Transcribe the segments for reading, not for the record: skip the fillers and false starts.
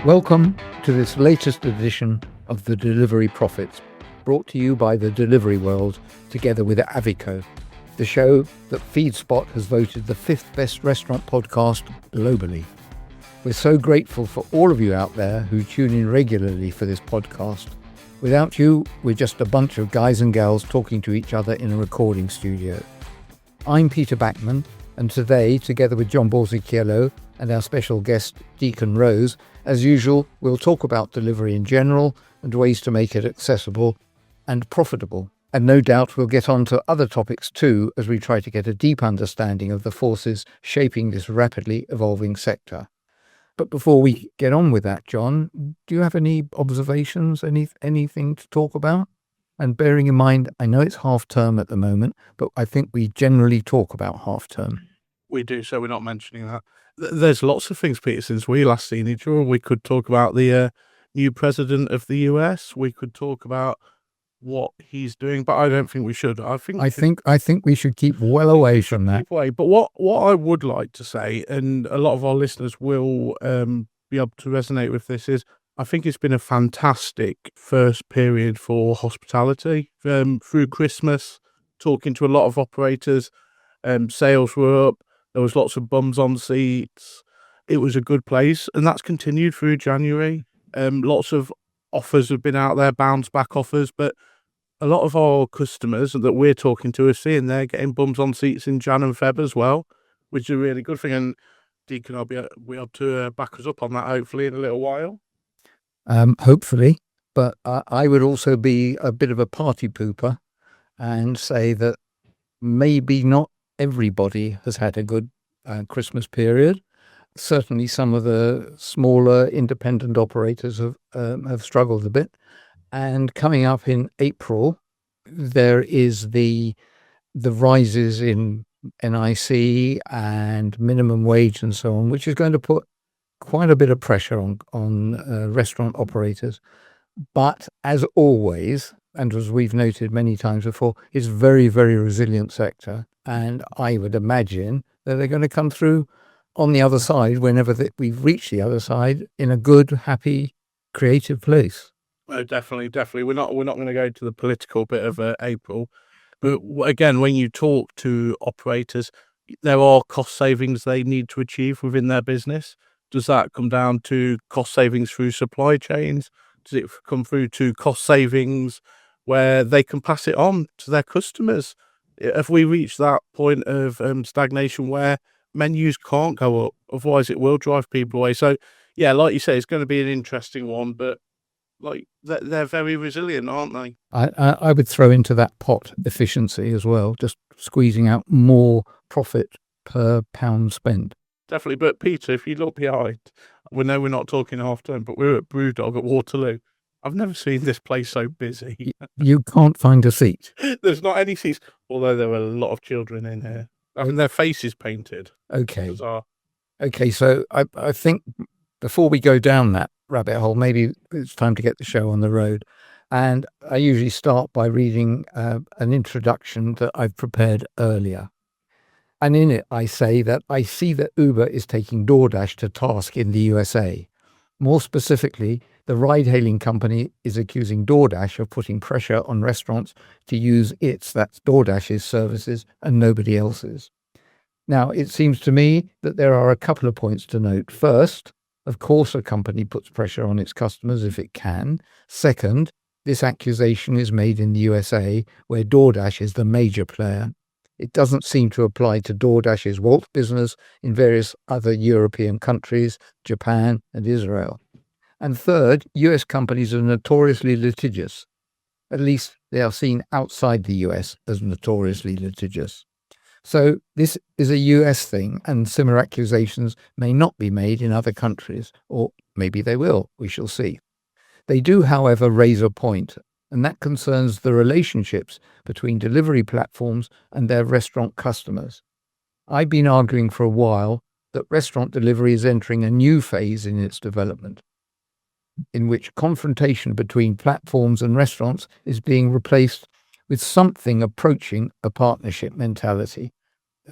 Welcome to this latest edition of The Delivery Profits, brought to you by the Delivery World together with Avico, the show that FeedSpot has voted the 5th best restaurant podcast globally. We're so grateful for all of you out there who tune in regularly for this podcast. Without you, we're just a bunch of guys and gals talking to each other in a recording studio. I'm Peter Backman, and today, together with John Borzichiello and our special guest, Deacon Rose, as usual, we'll talk about delivery in general and ways to make it accessible and profitable. And no doubt we'll get on to other topics too as we try to get a deep understanding of the forces shaping this rapidly evolving sector. But before we get on with that, John, do you have any observations, anything to talk about? And bearing in mind, I know it's half term at the moment, but I think we generally talk about half term. We do, so we're not mentioning that. There's lots of things, Peter, since we last seen each other. We could talk about the new president of the US. We could talk about what he's doing, but I don't think we should. I think we should keep well away from that. But what I would like to say, and a lot of our listeners will be able to resonate with this, is I think it's been a fantastic first period for hospitality. Through Christmas, talking to a lot of operators, sales were up. There was lots of bums on seats. It was a good place, and that's continued through January. Lots of offers have been out there, bounce back offers, but a lot of our customers that we're talking to are seeing they're getting bums on seats in Jan and Feb as well, which is a really good thing. And Deacon, I'll be able to back us up on that hopefully in a little while. Hopefully, but I would also be a bit of a party pooper and say that maybe not everybody has had a good Christmas period. Certainly some of the smaller independent operators have struggled a bit. And coming up in April, there is the rises in NIC and minimum wage and so on, which is going to put quite a bit of pressure on restaurant operators. But as always, and as we've noted many times before, it's a very, very resilient sector. And I would imagine that they're going to come through on the other side, whenever we've reached the other side, in a good, happy, creative place. Oh, definitely. We're not going to go to the political bit of April. But again, when you talk to operators, there are cost savings they need to achieve within their business. Does that come down to cost savings through supply chains? Does it come through to cost savings where they can pass it on to their customers? If we reach that point of stagnation where menus can't go up, otherwise it will drive people away. So, yeah, like you say, it's going to be an interesting one, but like they're very resilient, aren't they? I would throw into that pot efficiency as well, just squeezing out more profit per pound spent. Definitely. But Peter, if you look behind, we know we're not talking half term, but we're at Brewdog at Waterloo. I've never seen this place so busy. You can't find a seat. There's not any seats, although there are a lot of children in here. I mean, their faces painted. Okay. Bizarre. Okay, so I think before we go down that rabbit hole, maybe it's time to get the show on the road. And I usually start by reading an introduction that I've prepared earlier. And in it, I say that I see that Uber is taking DoorDash to task in the USA. More specifically, the ride-hailing company is accusing DoorDash of putting pressure on restaurants to use that's DoorDash's services and nobody else's. Now, it seems to me that there are a couple of points to note. First, of course, a company puts pressure on its customers if it can. Second, this accusation is made in the USA, where DoorDash is the major player. It doesn't seem to apply to DoorDash's Wolt business in various other European countries, Japan and Israel. And third, US companies are notoriously litigious. At least they are seen outside the US as notoriously litigious. So this is a US thing, and similar accusations may not be made in other countries, or maybe they will, we shall see. They do, however, raise a point, and that concerns the relationships between delivery platforms and their restaurant customers. I've been arguing for a while that restaurant delivery is entering a new phase in its development, in which confrontation between platforms and restaurants is being replaced with something approaching a partnership mentality.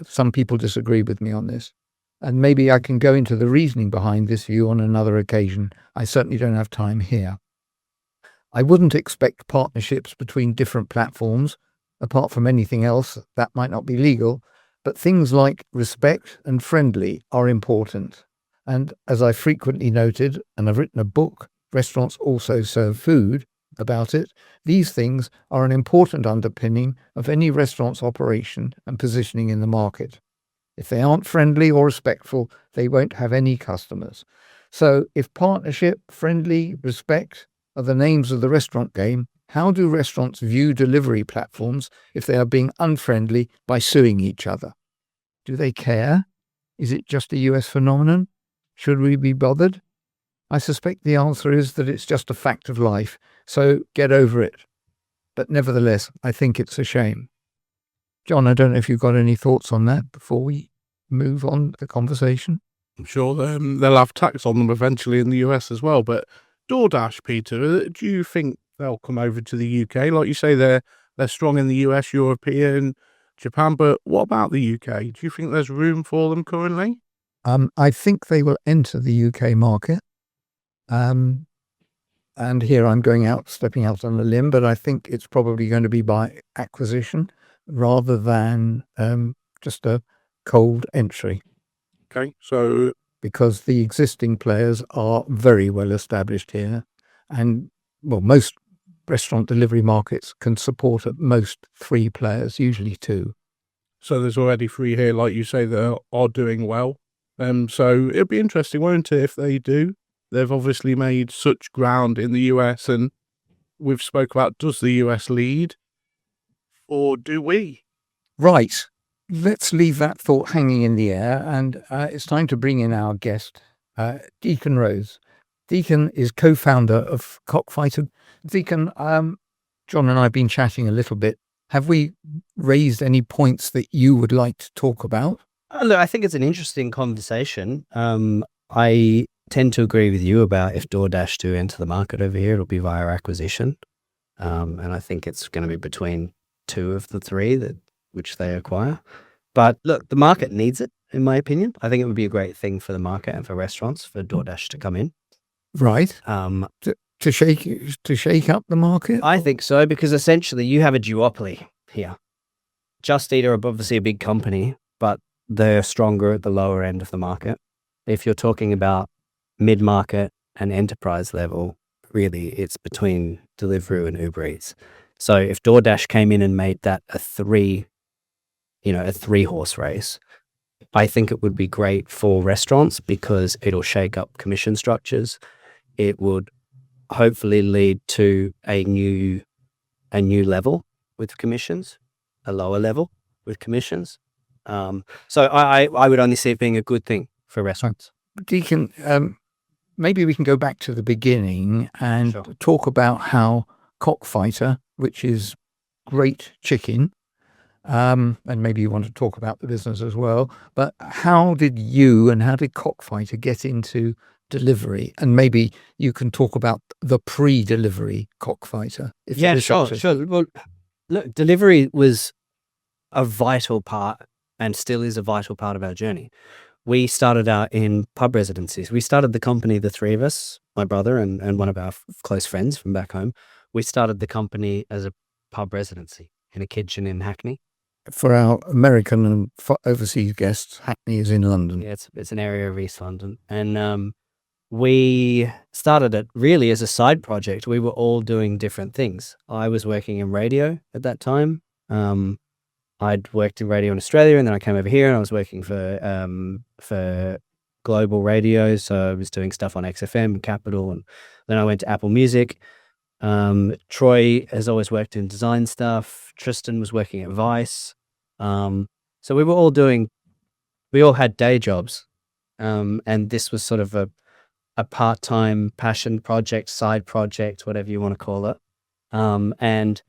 Some people disagree with me on this. And maybe I can go into the reasoning behind this view on another occasion. I certainly don't have time here. I wouldn't expect partnerships between different platforms, apart from anything else that might not be legal, but things like respect and friendly are important. And as I frequently noted, and I've written a book, Restaurants Also Serve Food, about it, these things are an important underpinning of any restaurant's operation and positioning in the market. If they aren't friendly or respectful, they won't have any customers. So if partnership, friendly, respect are the names of the restaurant game, how do restaurants view delivery platforms if they are being unfriendly by suing each other? Do they care? Is it just a US phenomenon? Should we be bothered? I suspect the answer is that it's just a fact of life, so get over it. But nevertheless, I think it's a shame. John, I don't know if you've got any thoughts on that before we move on the conversation. I'm sure they'll have tax on them eventually in the US as well. But DoorDash, Peter, do you think they'll come over to the UK? Like you say, they're strong in the US, European, Japan, but what about the UK? Do you think there's room for them currently? I think they will enter the UK market. And here I'm stepping out on a limb, but I think it's probably going to be by acquisition rather than just a cold entry. Okay, so because the existing players are very well established here, and most restaurant delivery markets can support at most 3 players, usually 2. So there's already 3 here, like you say, that are doing well. So it'd be interesting, won't it, if they do? They've obviously made such ground in the US, and we've spoke about, does the US lead, or do we? Right. Let's leave that thought hanging in the air, and it's time to bring in our guest, Deacon Rose. Deacon is co-founder of Coqfighter. Deacon, John and I have been chatting a little bit. Have we raised any points that you would like to talk about? Look, I think it's an interesting conversation. I tend to agree with you about if DoorDash do enter the market over here, it'll be via acquisition. And I think it's going to be between 2 of the 3 which they acquire. But look, the market needs it, in my opinion. I think it would be a great thing for the market and for restaurants for DoorDash to come in. Right. To shake up the market? I think so, because essentially you have a duopoly here. Just Eat are obviously a big company, but they're stronger at the lower end of the market. If you're talking about mid-market and enterprise level, really it's between Deliveroo and Uber Eats. So if DoorDash came in and made that a 3-horse race, I think it would be great for restaurants because it'll shake up commission structures. It would hopefully lead to a new level with commissions, a lower level with commissions. So I would only see it being a good thing for restaurants. Deacon, maybe we can go back to the beginning and talk about how Coqfighter, which is great chicken, and maybe you want to talk about the business as well, but how did Coqfighter get into delivery? And maybe you can talk about the pre-delivery Coqfighter. Sure. Well, look, delivery was a vital part and still is a vital part of our journey. We started out in pub residencies. We started the company, the 3 of us, my brother and one of our close friends from back home. We started the company as a pub residency in a kitchen in Hackney. For our American and overseas guests, Hackney is in London. Yeah, it's an area of East London. And we started it really as a side project. We were all doing different things. I was working in radio at that time. I'd worked in radio in Australia, and then I came over here and I was working for global radio. So I was doing stuff on XFM, Capital, and then I went to Apple Music. Troy has always worked in design stuff. Tristan was working at Vice. So we all had day jobs. And this was sort of a part-time passion project, side project, whatever you want to call it. And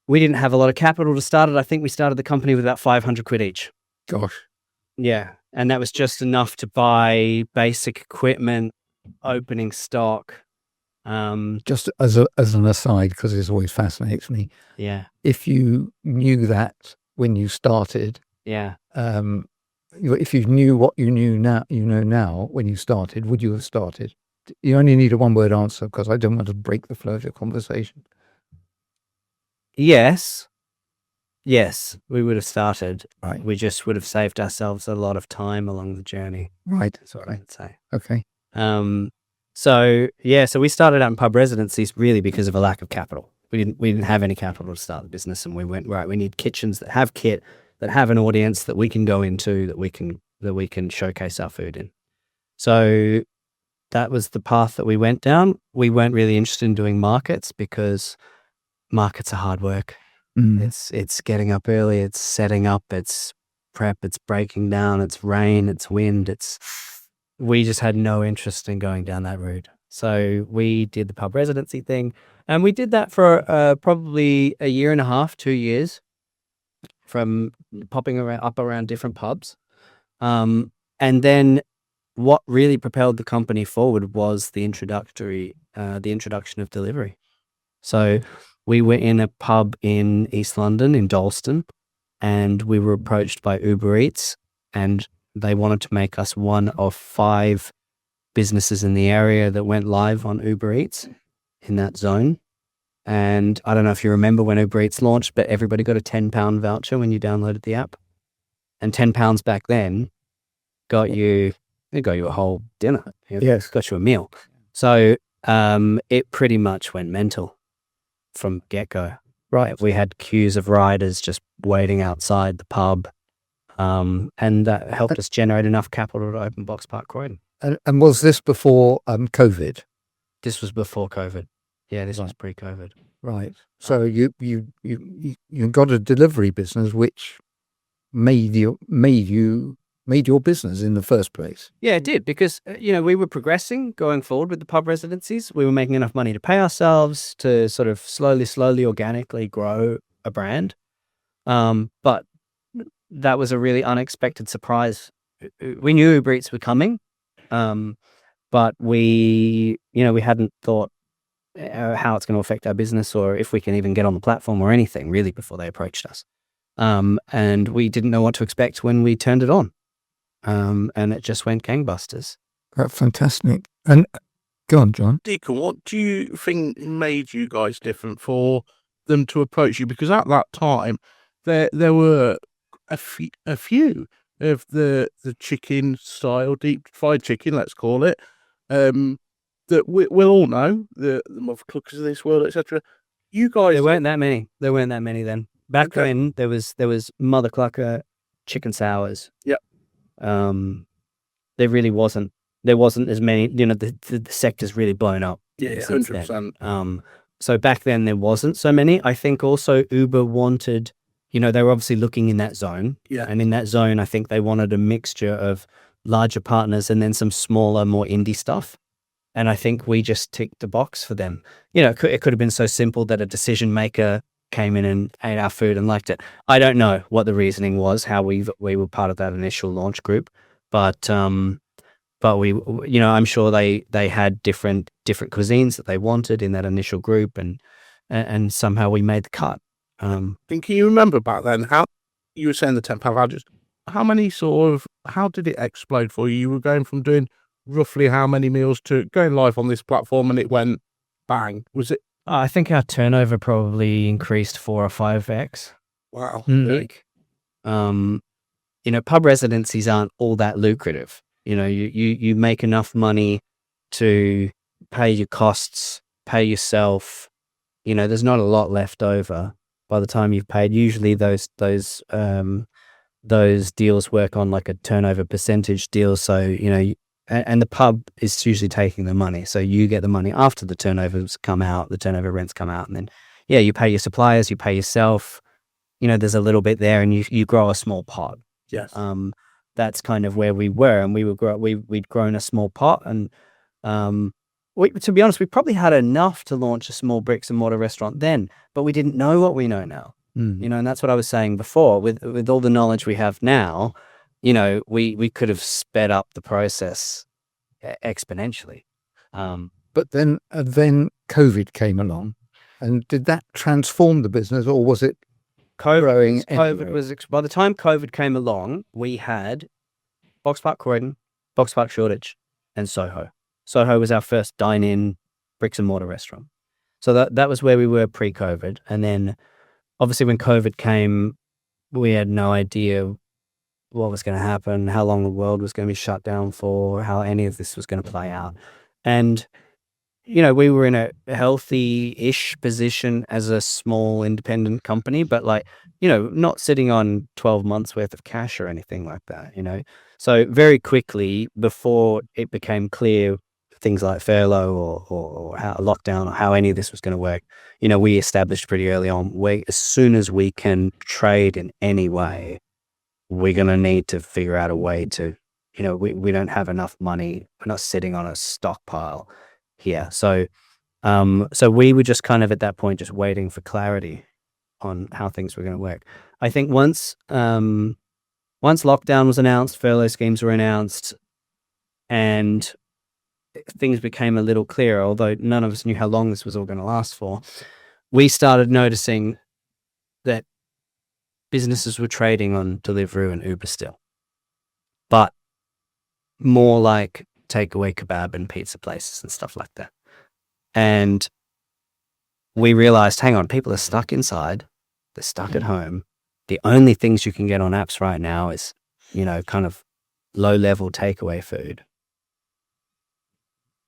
we didn't have a lot of capital to start it. I think we started the company with about 500 quid each. Gosh. Yeah. And that was just enough to buy basic equipment, opening stock. Just as an aside, because it always fascinates me. Yeah. If you knew that when you started, yeah, if you knew what you know now when you started, would you have started? You only need a one-word answer because I don't want to break the flow of your conversation. Yes, we would have started. Right. We just would have saved ourselves a lot of time along the journey. Right. That's what I'd say. Okay. So we started out in pub residencies really because of a lack of capital. We didn't have any capital to start the business, and we went, right, we need kitchens that have kit, that have an audience that we can go into, that we can showcase our food in. So that was the path that we went down. We weren't really interested in doing markets because markets are hard work. It's getting up early, it's setting up, it's prep, it's breaking down, it's rain, it's wind, we just had no interest in going down that route. So we did the pub residency thing, and we did that for probably a year and a half, 2 years, from popping around different pubs. And then what really propelled the company forward was the introduction of delivery. So we were in a pub in East London, in Dalston, and we were approached by Uber Eats, and they wanted to make us one of 5 businesses in the area that went live on Uber Eats in that zone. And I don't know if you remember when Uber Eats launched, but everybody got a £10 voucher when you downloaded the app. And £10 back then got you a whole dinner. Yes. Got you a meal. So it pretty much went mental from get-go. Right. We had queues of riders just waiting outside the pub. And that helped us generate enough capital to open Box Park Croydon. And was this before COVID? This was before COVID. Yeah, this was pre-COVID. Right. So you got a delivery business which made your business in the first place. Yeah, it did, because we were progressing going forward with the pub residencies. We were making enough money to pay ourselves to sort of slowly, organically grow a brand. But that was a really unexpected surprise. We knew Uber Eats were coming, but we hadn't thought how it's going to affect our business, or if we can even get on the platform or anything really before they approached us. And we didn't know what to expect when we turned it on. And it just went gangbusters. Fantastic. And go on, John. Deacon, what do you think made you guys different for them to approach you? Because at that time, there were a few of the chicken style, deep fried chicken, let's call it, that we'll all know, the mother cluckers of this world, etc. You guys, there weren't that many then. Back then, there was Mother Clucker, chicken sours. Yep. There really wasn't. There wasn't as many. The sector's really blown up. Yeah, 100%. So back then there wasn't so many. I think also Uber wanted, they were obviously looking in that zone. Yeah. And in that zone, I think they wanted a mixture of larger partners and then some smaller, more indie stuff. And I think we just ticked the box for them. It could have been so simple that a decision maker came in and ate our food and liked it. I don't know what the reasoning was, how we were part of that initial launch group, but we, I'm sure they had different cuisines that they wanted in that initial group, and somehow we made the cut. Can you remember back then how you were saying the £10 vouchers? How did it explode for you? You were going from doing roughly how many meals to going live on this platform, and it went bang. Was it? I think our turnover probably increased 4 or 5x. Wow. Big. Pub residencies aren't all that lucrative. You make enough money to pay your costs, pay yourself. There's not a lot left over by the time you've paid. Usually those deals work on like a turnover percentage deal. So, and the pub is usually taking the money. So you get the money after the turnovers come out, the turnover rents come out. And then, you pay your suppliers, you pay yourself. There's a little bit there, and you grow a small pot. Yes. That's kind of where we were, and we'd grown a small pot, and to be honest, we probably had enough to launch a small bricks and mortar restaurant then, but we didn't know what we know now. And that's what I was saying before. With all the knowledge we have now, we could have sped up the process exponentially. But then COVID came along, and did that transform the business, or was it growing? By the time COVID came along, we had Box Park Croydon, Box Park Shoreditch, and Soho. Soho was our first dine-in bricks and mortar restaurant. So that was where we were pre-COVID. And then obviously when COVID came, we had no idea what was going to happen, how long the world was going to be shut down for, how any of this was going to play out. And, you know, we were in a healthy-ish position as a small independent company, but like, you know, not sitting on 12 months worth of cash or anything like that, you know. So very quickly, before it became clear things like furlough or how lockdown or how any of this was going to work, you know, we established pretty early on, as soon as we can trade in any way, we're going to need to figure out a way to, you know, we don't have enough money. We're not sitting on a stockpile here. So we were just kind of at that point, just waiting for clarity on how things were going to work. I think once lockdown was announced, furlough schemes were announced, and things became a little clearer, although none of us knew how long this was all going to last for, we started noticing that businesses were trading on Deliveroo and Uber still, but more like takeaway kebab and pizza places and stuff like that. And we realized, hang on, people are stuck inside. They're stuck at home. The only things you can get on apps right now is, you know, kind of low-level takeaway food.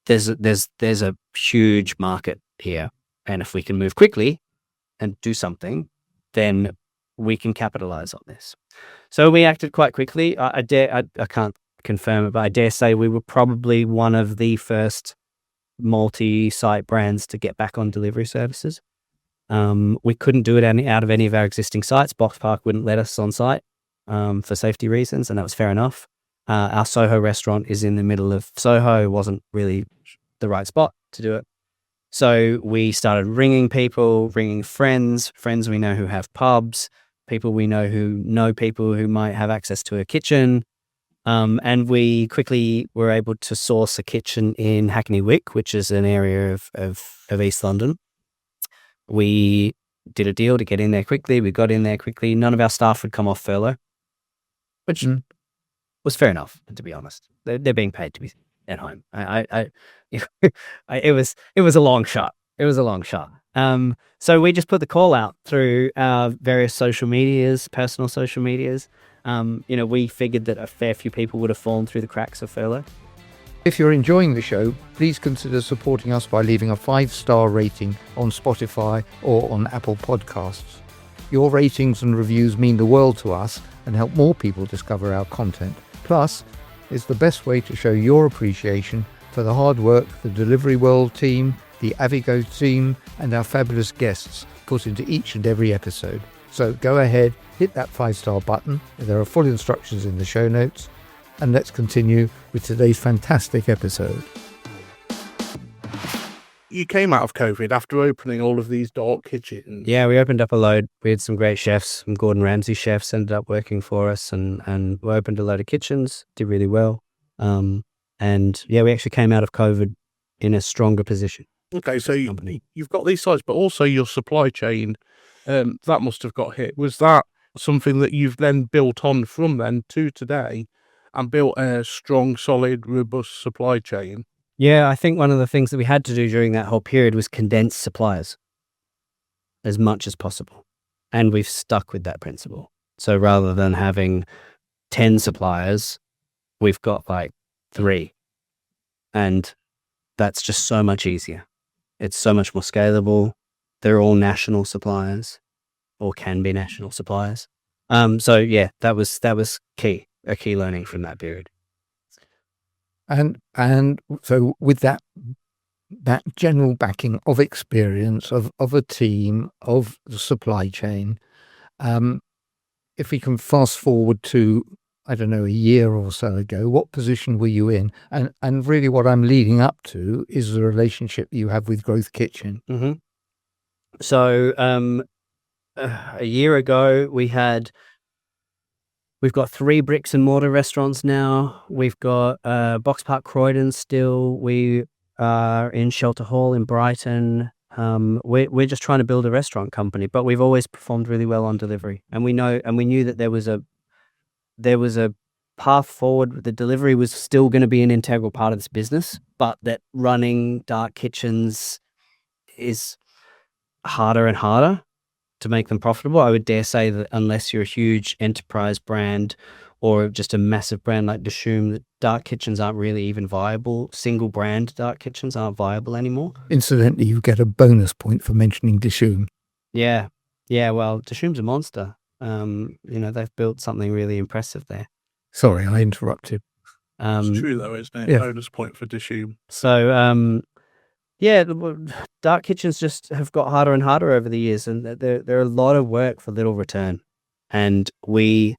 There's a huge market here, and if we can move quickly and do something, then we can capitalize on this. So we acted quite quickly. I can't confirm it, but I dare say we were probably one of the first multi-site brands to get back on delivery services. We couldn't do it out of any of our existing sites. Box Park wouldn't let us on site for safety reasons, and that was fair enough. Our Soho restaurant is in the middle of Soho, wasn't really the right spot to do it. So we started ringing people, ringing friends we know who have pubs, people we know people who might have access to a kitchen. And we quickly were able to source a kitchen in Hackney Wick, which is an area of East London. We did a deal to get in there quickly. We got in there quickly. None of our staff would come off furlough, which was fair enough, to be honest. They're being paid to be at home. It was a long shot. It was a long shot. So we just put the call out through our various social medias, personal social medias. You know, we figured that a fair few people would have fallen through the cracks of furlough. If you're enjoying the show, please consider supporting us by leaving a 5-star rating on Spotify or on Apple Podcasts. Your ratings and reviews mean the world to us and help more people discover our content. Plus, it's the best way to show your appreciation for the hard work the Delivery World team, the Avigo team, and our fabulous guests put into each and every episode. So go ahead, hit that 5-star button. There are full instructions in the show notes. And let's continue with today's fantastic episode. You came out of COVID after opening all of these dark kitchens. Yeah, we opened up a load. We had some great chefs, some Gordon Ramsay chefs ended up working for us, and we opened a load of kitchens, did really well. And yeah, we actually came out of COVID in a stronger position. Okay, so you've got these sites, but also your supply chain, that must have got hit. Was that something that you've then built on from then to today and built a strong, solid, robust supply chain? Yeah, I think one of the things that we had to do during that whole period was condense suppliers as much as possible. And we've stuck with that principle. So rather than having 10 suppliers, we've got like 3. And that's just so much easier. It's so much more scalable. They're all national suppliers or can be national suppliers. So yeah, that was a key learning from that period. And so with that general backing of experience of a team, of the supply chain, if we can fast forward to, I don't know, a year or so ago, what position were you in? And really what I'm leading up to is the relationship you have with Growth Kitchen. Mm-hmm. So a year ago, we've got 3 bricks and mortar restaurants now. We've got Box Park Croydon still. We are in Shelter Hall in Brighton. We're just trying to build a restaurant company, but we've always performed really well on delivery. And we knew that there was a path forward, the delivery was still going to be an integral part of this business, but that running dark kitchens is harder and harder to make them profitable. I would dare say that unless you're a huge enterprise brand or just a massive brand like Dishoom, that dark kitchens aren't really even viable. Single brand dark kitchens aren't viable anymore. Incidentally, you get a bonus point for mentioning Dishoom. Yeah. Well, Dishoom's a monster. They've built something really impressive there. Sorry, I interrupted. It's true though, isn't it? Yeah. Bonus point for Dishoom. So, dark kitchens just have got harder and harder over the years, and they're a lot of work for little return. And we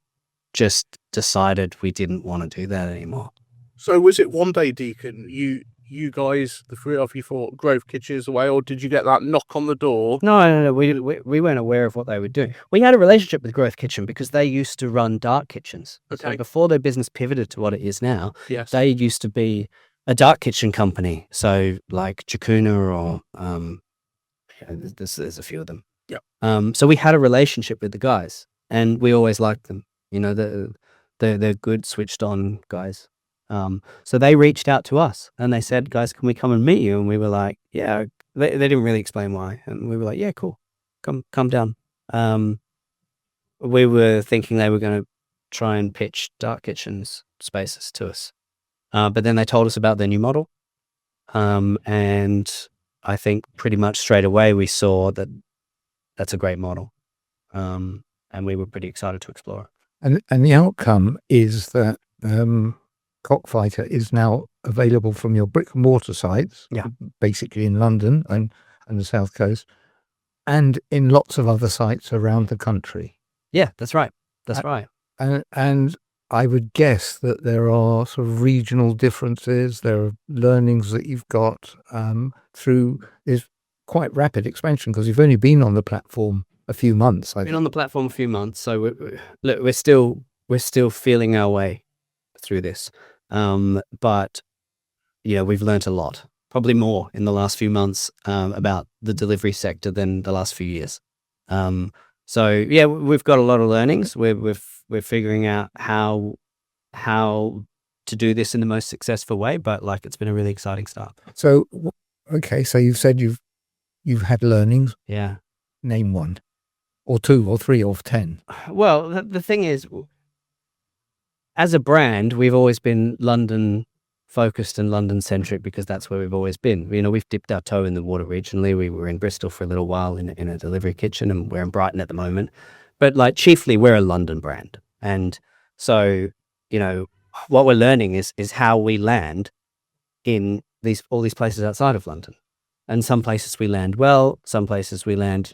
just decided we didn't want to do that anymore. So was it one day, Deacon, you guys, the three of you, thought Grove Kitchen is the way, or did you get that knock on the door? No. We weren't aware of what they were doing. We had a relationship with Growth Kitchen because they used to run dark kitchens. Okay. So before their business pivoted to what it is now, Yes. they used to be a dark kitchen company. So like Chakuna or there's a few of them. Yep. So we had a relationship with the guys, and we always liked them. They're good, switched on guys. So they reached out to us and they said, guys, can we come and meet you? And we were like, yeah. They didn't really explain why. And we were like, yeah, cool. Come down. We were thinking they were going to try and pitch dark kitchens spaces to us. But then they told us about their new model. And I think pretty much straight away we saw that that's a great model. And we were pretty excited to explore it. And the outcome is that Coqfighter is now available from your brick and mortar sites, basically in London and the South Coast, and in lots of other sites around the country. Yeah, that's right. That's right. And I would guess that there are sort of regional differences. There are learnings that you've got through this quite rapid expansion, because you've only been on the platform a few months. Been on the platform a few months, so we're still feeling our way through this. But we've learnt a lot, probably more in the last few months about the delivery sector than the last few years. So yeah, we've got a lot of learnings. We're figuring out how to do this in the most successful way, but it's been a really exciting start. So okay, so you've said you've had learnings. Yeah. Name one, or two, or three, or 10. Well, the thing is, as a brand, we've always been London focused and London centric because that's where we've always been. We've dipped our toe in the water regionally. We were in Bristol for a little while in a delivery kitchen, and we're in Brighton at the moment. But chiefly, we're a London brand. And so, what we're learning is how we land in all these places outside of London. And some places we land well, some places we land,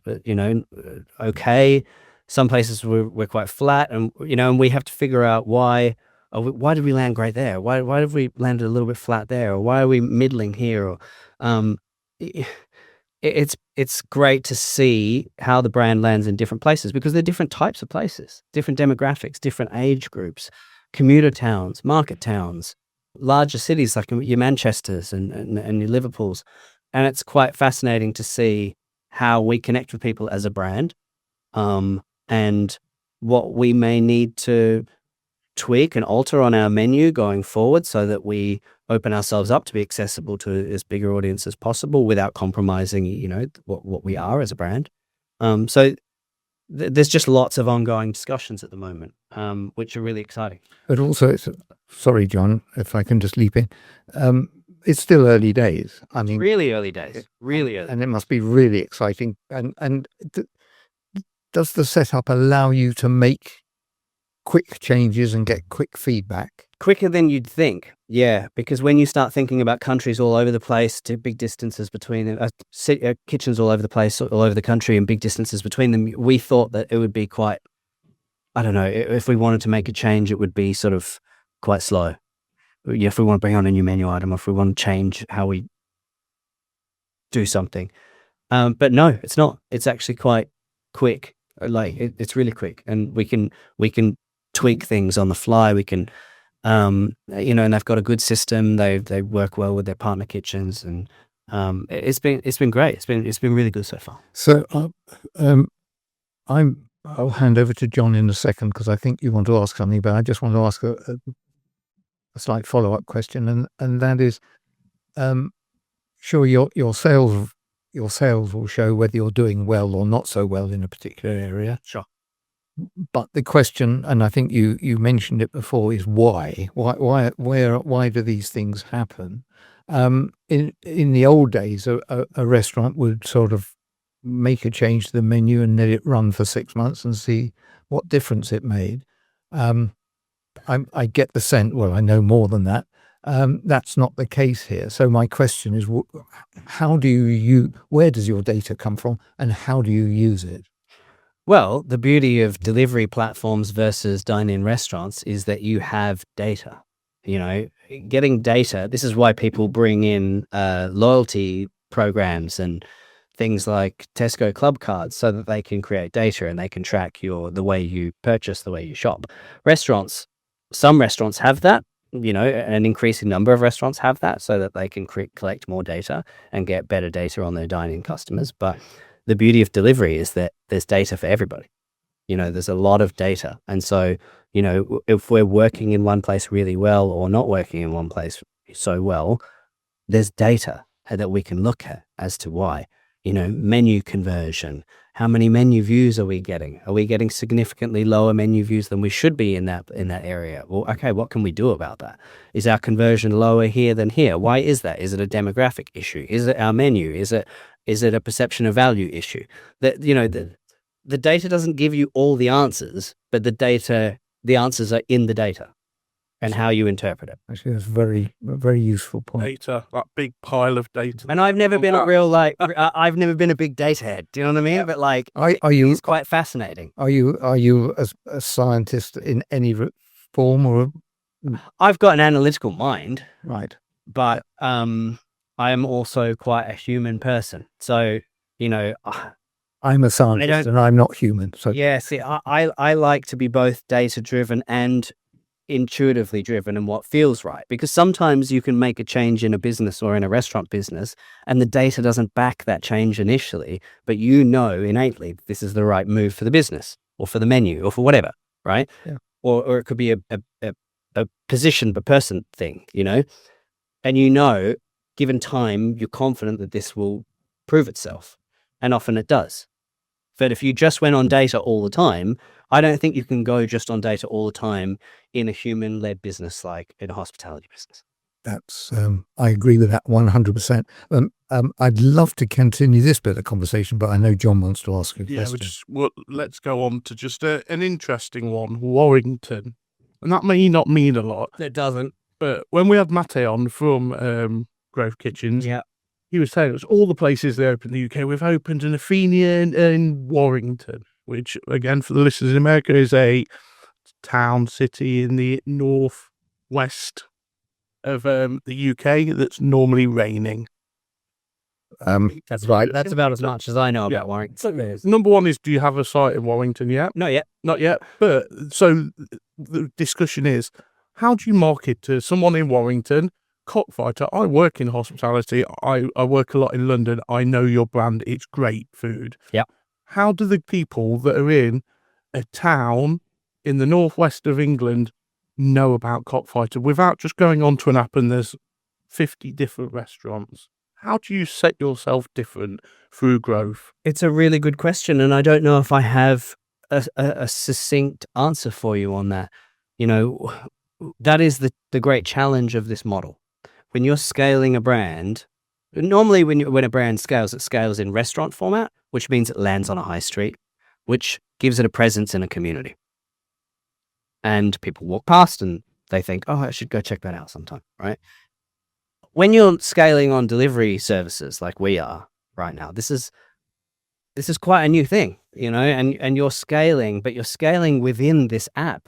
okay. Some places we're quite flat, and and we have to figure out why did we land great there? Why did we land a little bit flat there? Or why are we middling here? Or it's great to see how the brand lands in different places, because they're different types of places, different demographics, different age groups, commuter towns, market towns, larger cities like your Manchesters and your Liverpools. And it's quite fascinating to see how we connect with people as a brand, and what we may need to tweak and alter on our menu going forward so that we open ourselves up to be accessible to as bigger audience as possible without compromising, what we are as a brand. So there's just lots of ongoing discussions at the moment, which are really exciting. But also, sorry, John, if I can just leap in. It's still early days. I mean, really early days, really early. And it must be really exciting. And does the setup allow you to make quick changes and get quick feedback? Quicker than you'd think, yeah. Because when you start thinking about countries all over the place, to big distances between them, kitchens all over the place, all over the country, and big distances between them, we thought that it would be quite, I don't know, if we wanted to make a change, it would be sort of quite slow. If we want to bring on a new menu item, or if we want to change how we do something. But no, it's not. It's actually quite quick. It's really quick, and we can tweak things on the fly. We can, and they've got a good system. They work well with their partner kitchens, and it's been great. It's been really good so far. So I'm I'll hand over to John in a second because I think you want to ask something, but I just want to ask a slight follow-up question, and that is, sure, your sales will show whether you're doing well or not so well in a particular area. Sure. But the question, and I think you mentioned it before, is why? Why do these things happen? In the old days, a restaurant would sort of make a change to the menu and let it run for 6 months and see what difference it made. I get the sense. Well, I know more than that. That's not the case here. So my question is, where does your data come from, and how do you use it? Well, the beauty of delivery platforms versus dine-in restaurants is that you have data. You know, getting data, this is why people bring in loyalty programs and things like Tesco Club cards so that they can create data and they can track the way you purchase, the way you shop. Some restaurants have that, you know, an increasing number of restaurants have that so that they can collect more data and get better data on their dine-in customers. But the beauty of delivery is that there's data for everybody. You know, there's a lot of data. And so, you know, if we're working in one place really well or not working in one place so well, there's data that we can look at as to why. You know, menu conversion. How many menu views are we getting? Are we getting significantly lower menu views than we should be in that area? Well, okay, what can we do about that? Is our conversion lower here than here? Why is that? Is it a demographic issue? Is it our menu? Is it a perception of value issue? That, you know, the data doesn't give you all the answers, but the answers are in the data and how you interpret it. Actually, that's a very useful point. Data, that big pile of data. And I've never been I've never been a big data head. Do you know what I mean? Yeah. But like, it's quite fascinating. Are you a scientist in any form, or? I've got an analytical mind, right? But I am also quite a human person. So, you know, I'm a scientist and I'm not human. So yeah, see, I like to be both data driven and intuitively driven and what feels right, because sometimes you can make a change in a business or in a restaurant business and the data doesn't back that change initially, but you know innately this is the right move for the business or for the menu or for whatever, right? Yeah. Or it could be a position per person thing, you know, and you know, given time, you're confident that this will prove itself, and often it does. But if you just went on data all the time, I don't think you can go just on data all the time in a human-led business like in a hospitality business. That's I agree with that 100%. I'd love to continue this bit of conversation, but I know John wants to ask a question. Let's go on to just an interesting one, Warrington. And that may not mean a lot. It doesn't. But when we had Mate on from Grove Kitchens, yeah, he was saying it was all the places they opened in the UK. We've opened an Athenian in Warrington, which, again, for the listeners in America, is a town, city in the northwest of the UK that's normally raining. That's right. That's about as much as I know about Warrington. So, number one is, do you have a site in Warrington yet? Not yet. Not yet. But so the discussion is, how do you market to someone in Warrington? Coqfighter, I work in hospitality. I work a lot in London. I know your brand. It's great food. Yeah. How do the people that are in a town in the northwest of England know about Coqfighter without just going onto an app and there's 50 different restaurants? How do you set yourself different through growth? It's a really good question, and I don't know if I have a succinct answer for you on that. You know, that is the great challenge of this model. When you're scaling a brand, normally when a brand scales, it scales in restaurant format, which means it lands on a high street, which gives it a presence in a community. And people walk past and they think, oh, I should go check that out sometime, right? When you're scaling on delivery services like we are right now, this is quite a new thing, you know, and you're scaling, but you're scaling within this app.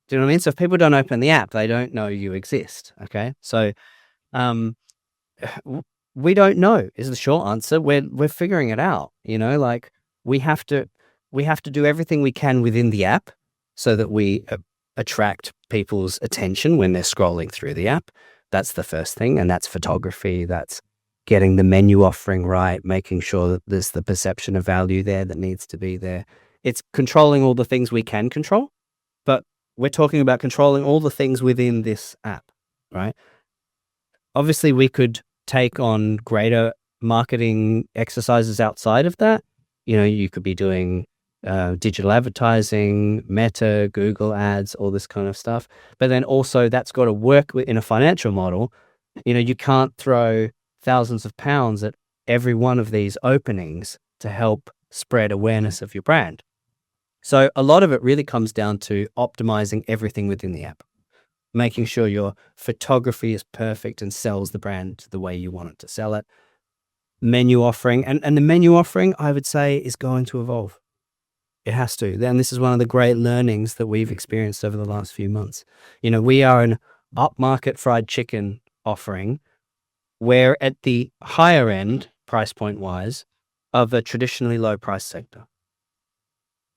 Do you know what I mean? So if people don't open the app, they don't know you exist. Okay. So, we don't know is the short answer. We're figuring it out, you know, like we have to do everything we can within the app so that we attract people's attention when they're scrolling through the app. That's the first thing. And that's photography. That's getting the menu offering right, making sure that there's the perception of value there that needs to be there. it's controlling all the things we can control, but we're talking about controlling all the things within this app, right? Obviously, we could take on greater marketing exercises outside of that. You could be doing digital advertising, Meta, Google ads, all this kind of stuff. But then also that's got to work in a financial model. You can't throw thousands of pounds at every one of these openings to help spread awareness of your brand. So a lot of it really comes down to optimizing everything within the app, making sure your photography is perfect and sells the brand the way you want it to sell it. Menu offering, and the menu offering, I would say, is going to evolve. It has to. Then this is one of the great learnings that we've experienced over the last few months. We are an upmarket fried chicken offering. We're at the higher end, price point wise, of a traditionally low price sector.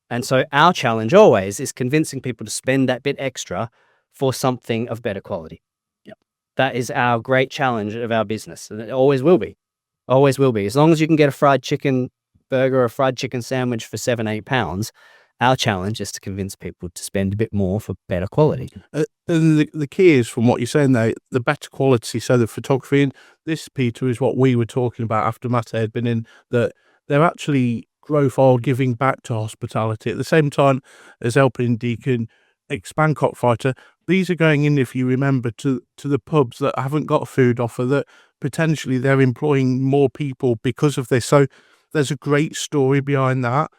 And so our challenge always is convincing people to spend that bit extra for something of better quality. Yep. That is our great challenge of our business. And it always will be. Always will be. As long as you can get a fried chicken burger or a fried chicken sandwich for £7-8, our challenge is to convince people to spend a bit more for better quality. And the key is, from what you're saying there, the better quality. So the photography, and this, Peter, is what we were talking about after Matt had been in, that they're actually growth or giving back to hospitality at the same time as helping Deacon expand Coqfighter. These are going in, if you remember, to the pubs that haven't got a food offer, that potentially they're employing more people because of this. So there's a great story behind that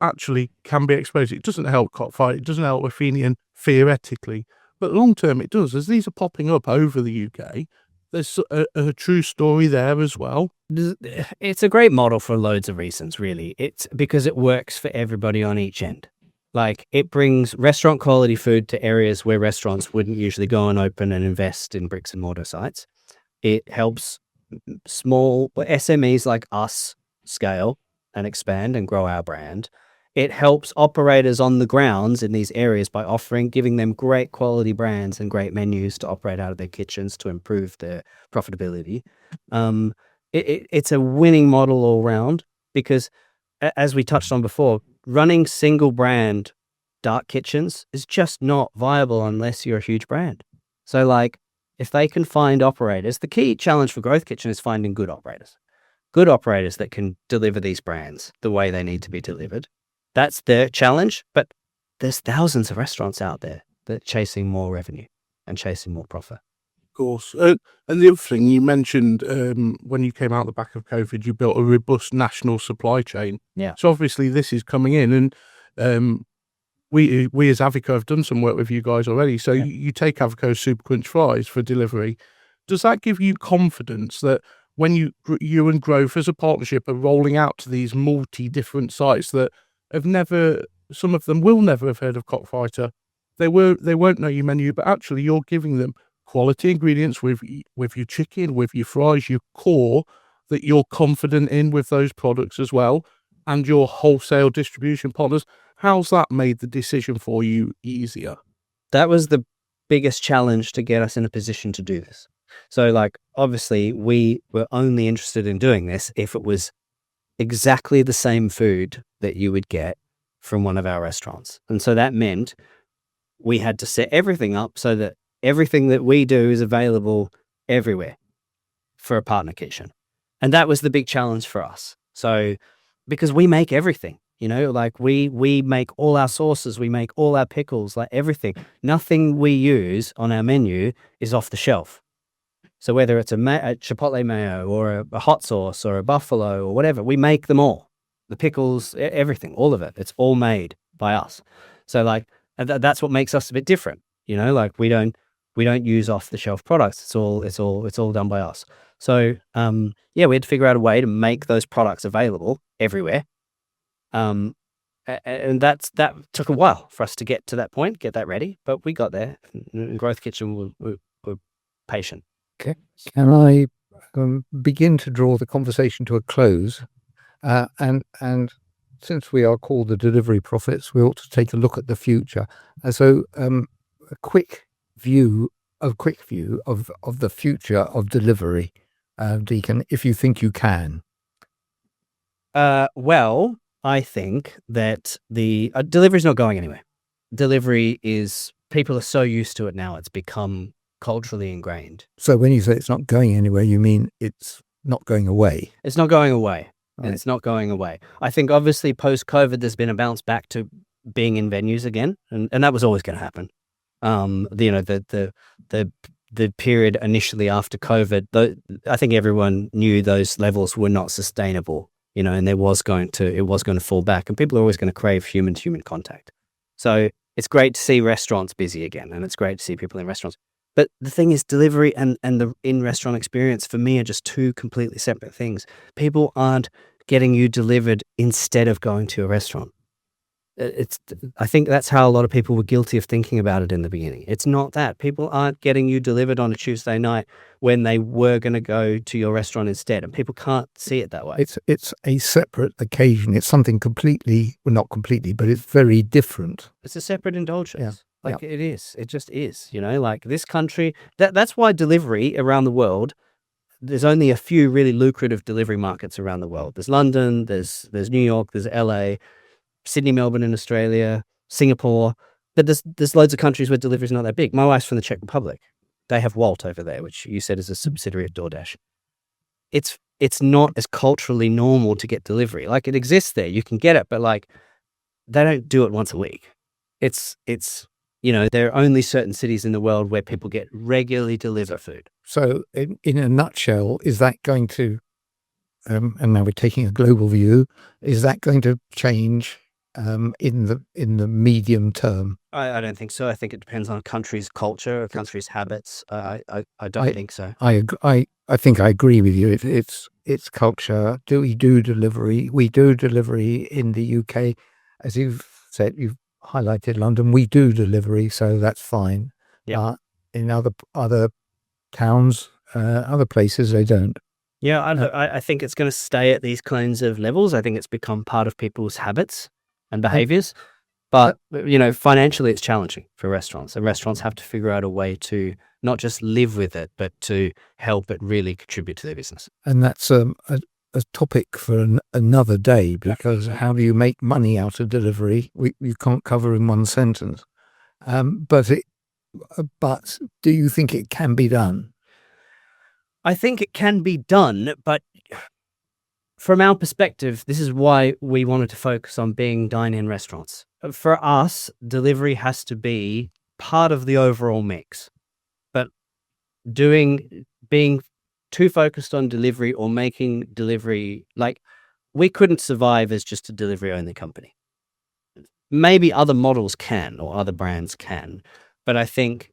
actually can be exposed. It doesn't help Coqfighter, it doesn't help Athenian theoretically, but long term it does. As these are popping up over the UK, there's a true story there as well. It's a great model for loads of reasons, really. It's because it works for everybody on each end. Like, it brings restaurant quality food to areas where restaurants wouldn't usually go and open and invest in bricks and mortar sites. It helps small SMEs like us scale and expand and grow our brand. It helps operators on the grounds in these areas by giving them great quality brands and great menus to operate out of their kitchens to improve their profitability. It's a winning model all round, because as we touched on before, running single brand dark kitchens is just not viable unless you're a huge brand. So like, if they can find operators, the key challenge for Growth Kitchen is finding good operators that can deliver these brands the way they need to be delivered. That's their challenge, but there's thousands of restaurants out there that are chasing more revenue and chasing more profit. Of course. And the other thing you mentioned, when you came out the back of COVID, you built a robust national supply chain. Yeah. So obviously this is coming in, and we as Avico have done some work with you guys already. So Yeah. you take Avico's Super Crunch fries for delivery. Does that give you confidence that when you and Growth as a partnership are rolling out to these different sites that have never, some of them will never have heard of Coqfighter, they won't know your menu, but actually you're giving them quality ingredients with your chicken, with your fries, your core that you're confident in with those products as well, and your wholesale distribution partners? How's that made the decision for you easier? That was the biggest challenge to get us in a position to do this. So like, obviously we were only interested in doing this if it was exactly the same food that you would get from one of our restaurants. And so that meant we had to set everything up so that everything that we do is available everywhere for a partner kitchen. And that was the big challenge for us. So, because we make everything, like we make all our sauces, we make all our pickles, like everything. Nothing we use on our menu is off the shelf. So whether it's a chipotle mayo or a hot sauce or a buffalo or whatever, we make them all. The pickles, everything, all of it. It's all made by us. So like, that's what makes us a bit different. Like we don't use off the shelf products. It's all done by us. So we had to figure out a way to make those products available everywhere. And that took a while for us to get to that point, get that ready, but we got there. Growth Kitchen were patient. Okay. Can I begin to draw the conversation to a close? And since we are called the Delivery Prophets, we ought to take a look at the future. So a quick view of the future of delivery, Deacon, if you think you can. Well, I think that the delivery is not going anywhere. Delivery is, people are so used to it now, it's become culturally ingrained. So when you say it's not going anywhere, you mean it's not going away? It's not going away. Right. It's not going away. I think obviously post-COVID, there's been a bounce back to being in venues again, and that was always going to happen. The period initially after COVID, I think everyone knew those levels were not sustainable, and it was going to fall back, and people are always going to crave human-to-human contact. So it's great to see restaurants busy again, and it's great to see people in restaurants. But the thing is, delivery and the in-restaurant experience for me are just two completely separate things. People aren't getting you delivered instead of going to a restaurant. I think that's how a lot of people were guilty of thinking about it in the beginning. It's not that. People aren't getting you delivered on a Tuesday night when they were going to go to your restaurant instead, and people can't see it that way. It's a separate occasion. It's something completely, well, not completely, but it's very different. It's a separate indulgence. Yeah. It is. It just is. Like this country, that's why delivery around the world, there's only a few really lucrative delivery markets around the world. There's London, there's New York, there's LA, Sydney, Melbourne in Australia, Singapore. But there's loads of countries where delivery is not that big. My wife's from the Czech Republic. They have Wolt over there, which you said is a subsidiary of DoorDash. It's not as culturally normal to get delivery. Like, it exists there. You can get it, but like, they don't do it once a week. It's there are only certain cities in the world where people get regularly delivered food. So in a nutshell, is that going to, and now we're taking a global view, is that going to change in the medium term? I don't think so. I think it depends on a country's culture, a country's habits. I don't think so. I think I agree with you. It's culture. Do we do delivery? We do delivery in the UK. As you've said, you've highlighted London. We do delivery, so that's fine. Yeah. In other towns, other places, they don't. Yeah, I think it's going to stay at these kinds of levels. I think it's become part of people's habits and behaviors. But, financially, it's challenging for restaurants. And restaurants have to figure out a way to not just live with it, but to help it really contribute to their business. And that's a topic for another day, because how do you make money out of delivery? You can't cover in one sentence. But do you think it can be done? I think it can be done, but from our perspective, this is why we wanted to focus on being dine-in restaurants. For us, delivery has to be part of the overall mix. But being too focused on delivery or making delivery, like, we couldn't survive as just a delivery-only company. Maybe other models can, or other brands can, but I think,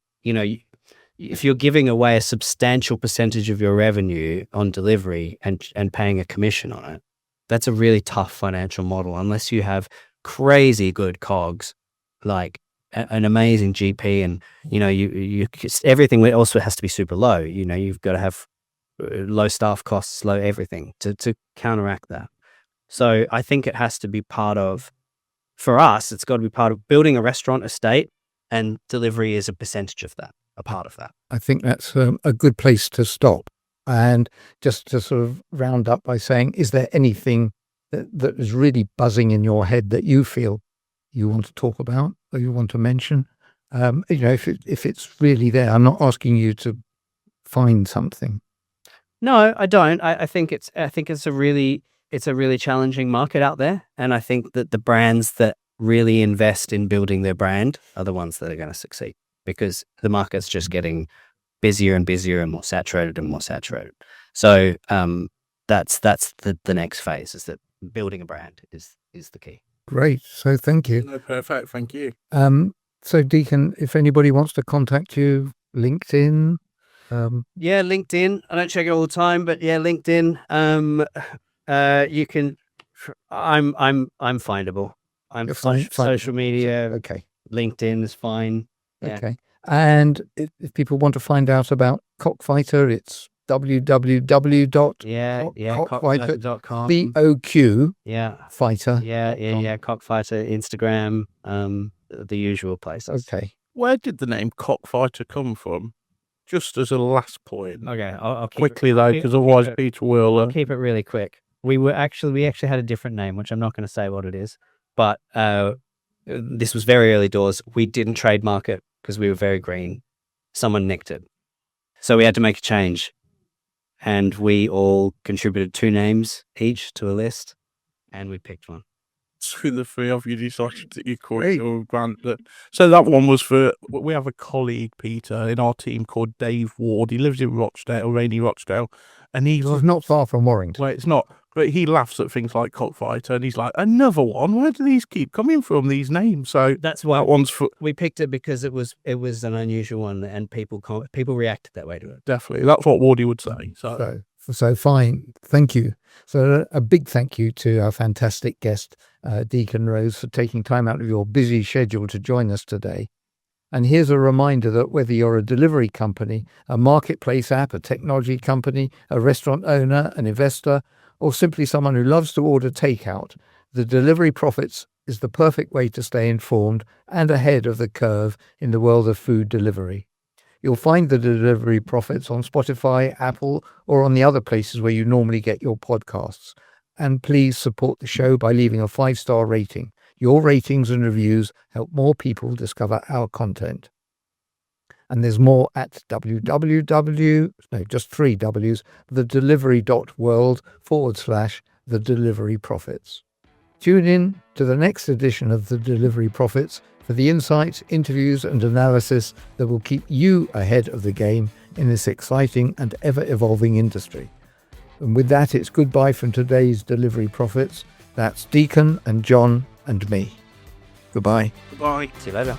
if you're giving away a substantial percentage of your revenue on delivery and paying a commission on it, that's a really tough financial model unless you have crazy good COGS, like an amazing GP, and everything also has to be super low. You've got to have low staff costs, low everything to counteract that. So I think it has to be for us, it's got to be part of building a restaurant estate, and delivery is a percentage of that. A part of that. I think that's a good place to stop. And just to sort of round up by saying, is there anything that is really buzzing in your head that you feel you want to talk about or you want to mention? If it's really there, I'm not asking you to find something. No, I don't. I think it's a really challenging market out there, and I think that the brands that really invest in building their brand are the ones that are going to succeed, because the market's just getting busier and busier and more saturated and more saturated. So that's the next phase, is that building a brand is the key. Great. So thank you. No, perfect. Thank you. So Deacon, if anybody wants to contact you, LinkedIn. Yeah, LinkedIn. I don't check it all the time, but yeah, LinkedIn. You can. I'm findable. I'm social media. Okay. LinkedIn is fine. Yeah. Okay. And if people want to find out about Coqfighter, it's www.coqfighter.com. BOQ. Yeah. Fighter. Yeah. Coqfighter, Instagram, the usual places. Okay. Where did the name Coqfighter come from? Just as a last point. Okay. I'll keep Quickly though, because otherwise Peter will. keep it really quick. we actually had a different name, which I'm not going to say what it is, but this was very early doors. We didn't trademark it because we were very green. Someone nicked it. So we had to make a change. And we all contributed 2 names each to a list, and we picked one. So the 3 of you decided that you called your grant. So that one was for, we have a colleague, Peter, in our team called Dave Ward. He lives in Rochdale, rainy Rochdale, and he's not far from Warrington. Well, it's not, but he laughs at things like Coqfighter, and he's like, another one? Where do these keep coming from, these names? So that's why that one's for... We picked it because it was an unusual one, and people reacted that way to it. Definitely. That's what Wardy would say. So fine. Thank you. So a big thank you to our fantastic guest, Deacon Rose, for taking time out of your busy schedule to join us today. And here's a reminder that whether you're a delivery company, a marketplace app, a technology company, a restaurant owner, an investor, or simply someone who loves to order takeout, the Delivery Profits is the perfect way to stay informed and ahead of the curve in the world of food delivery. You'll find the Delivery Profits on Spotify, Apple, or on the other places where you normally get your podcasts. And please support the show by leaving a 5-star rating. Your ratings and reviews help more people discover our content. And there's more at just 3 W's, thedelivery.world/the Delivery Profits. Tune in to the next edition of the Delivery Profits for the insights, interviews, and analysis that will keep you ahead of the game in this exciting and ever-evolving industry. And with that, it's goodbye from today's Delivery Profits. That's Deacon and John and me. Goodbye. Goodbye. See you later.